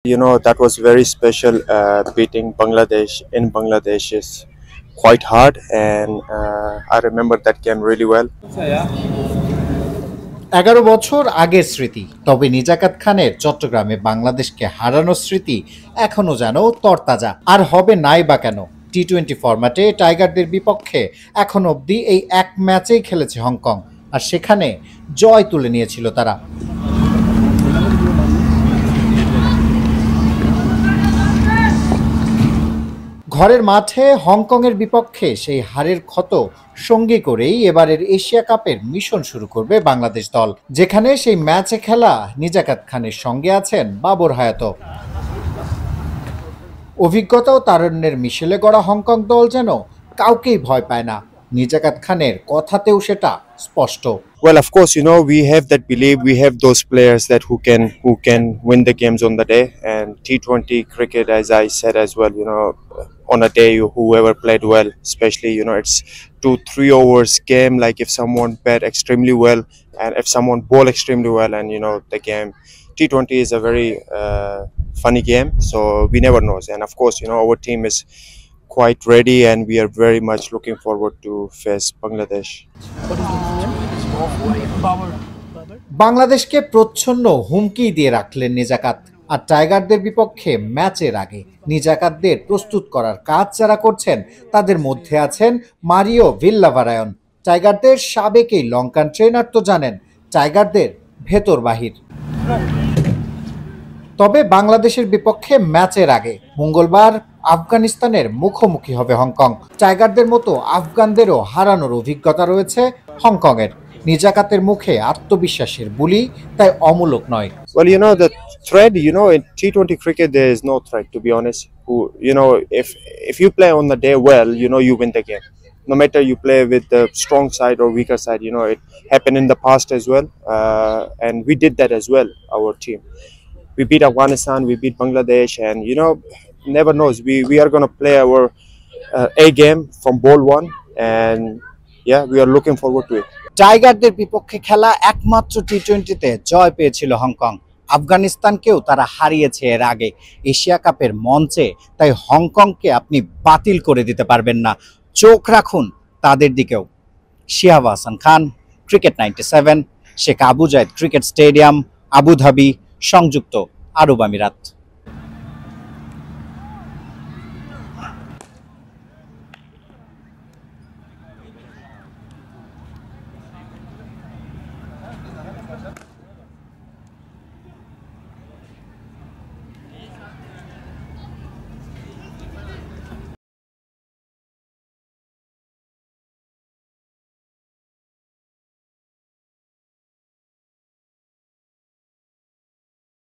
You know, that was very special. Beating Bangladesh in Bangladesh is quite hard, and I remember that game really well. 11 বছর আগের স্মৃতি, তবে নিজাকাত খানের চট্টগ্রামে বাংলাদেশকে হারানোর স্মৃতি এখনো যেন তরতাজা। আর হবে নাই বা কেন, টি-20 ফরম্যাটে টাইগারদের বিপক্ষে এখন অবধি এই এক ম্যাচেই খেলেছে হংকং, আর সেখানে জয় তুলে নিয়েছিল তারা। ঘরের মাঠে হংকংয়ের বিপক্ষে সেই হারের ক্ষত সঙ্গী করেই এবারের এশিয়া কাপের মিশন শুরু করবে বাংলাদেশ দল, যেখানে সেই ম্যাচে খেলা নিজাকাত খানের সঙ্গে আছেন বাবর হায়াতও। অভিজ্ঞতা ও তারুণ্যের মিশেলে গড়া হংকং দল যেন কাউকেই ভয় পায় না, নিজাকাত খানের কথাতেও সেটা স্পষ্ট। Well, of course, you know, we have that belief. We have those players that who can win the games on the day. And T20 cricket, as I said as well, you know, on a day whoever played well, especially, you know, it's 2-3 overs game. Like if someone bat extremely well and if someone bowl extremely well, and you know the game. T20 is a very funny game, so we never know. And of course, you know, our team is quite ready, and we are very much looking forward to face Bangladesh. বাংলাদেশকে প্রচ্ছন্ন হুমকি দিয়ে রাখলেন নিজাকাত, আর টাইগারদের বিপক্ষে ম্যাচের আগে নিজাকাতদের প্রস্তুত করার কাজ যারা করছেন তাদের মধ্যে আছেন মারিও ভিল্লাভারায়ন। টাইগারদের সাবেক এই লঙ্কান ট্রেনার তো জানেন টাইগারদের ভেতর বাহির। তবে বাংলাদেশের বিপক্ষে ম্যাচের আগে মঙ্গলবার আফগানিস্তানের মুখোমুখি হবে হংকং। টাইগারদের মতো আফগানদেরও হারানোর অভিজ্ঞতা রয়েছে হংকংয়ের। নিজাকাতের মুখে আত্মবিশ্বাসের বুলি তাই অমূলক নয়। Well, you know, the threat, you know, in T20 cricket there is no threat, to be honest. You know, if you play on the day well, you know, you win the game. No matter you play with the strong side or weaker side, you know, it happened in the past as well, and we did that as well. Our team, we beat Afghanistan, we beat Bangladesh, and you know, never knows. We are going to play our A game from ball one, and yeah, we are looking forward to it. টাইগারদের বিপক্ষে খেলা একমাত্র টি-20তে জয় পেয়েছিল Hong Kong. আফগানিস্তানকেও তারা হারিয়েছে এর আগে Asia কাপের মঞ্চে, তাই হংকংকে আপনি বাতিল করে দিতে পারবেন না। চোখ রাখুন তাদের দিকেও। শিহাব হাসান খান, ক্রিকেট 97, শেখ আবু জায়েদ ক্রিকেট স্টেডিয়াম, আবুধাবি, সংযুক্ত আরব আমিরাত।